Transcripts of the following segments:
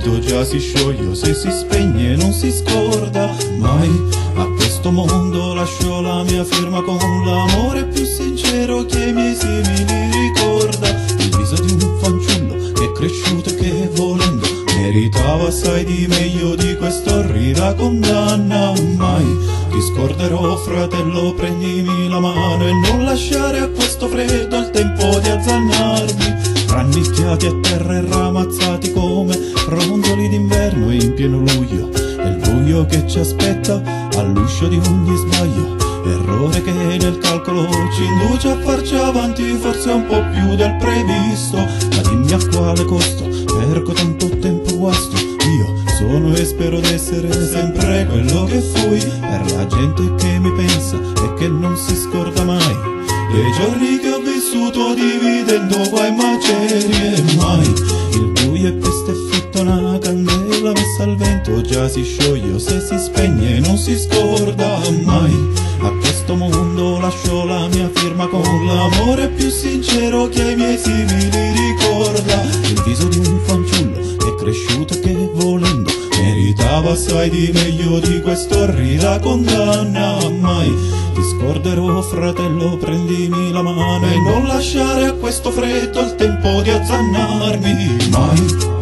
vento già si scioglie, se si spegne non si scorda mai. A questo mondo lascio la mia firma con l'amore più sincero che i miei simili ricorda. Il viso di un fanciullo che è cresciuto e che volendo meritava assai di meglio di quest'orrida condanna. Mai ti scorderò, fratello, prendimi la mano e non lasciare a questo freddo il tempo di azzannarmi. Rannicchiati a terra e ramazzati come ronzoli d'inverno in pieno luglio, è il buio che ci aspetta all'uscio di ogni sbaglio. Errore che nel calcolo ci induce a farci avanti forse un po' più del previsto. Ma dimmi a quale costo perco tanto tempo guasto. Io sono e spero d'essere sempre quello che fui per la gente che mi pensa e che non si scorda mai dei giorni che ho vissuto dividendo guai e macerie. Mai il buio è questa è fitta una candela messa al vento già si scioglie, se si spegne non si scorda mai. A questo mondo lascio la mia firma con l'amore più sincero che ai miei simili ricorda. Il viso di un fanciullo che è cresciuto e che volendo meritava assai di meglio di quest'orrida condanna. Mai ti scorderò, fratello, prendimi la mano e non lasciare a questo freddo il tempo di azzannarmi. Mai.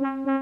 Thank you.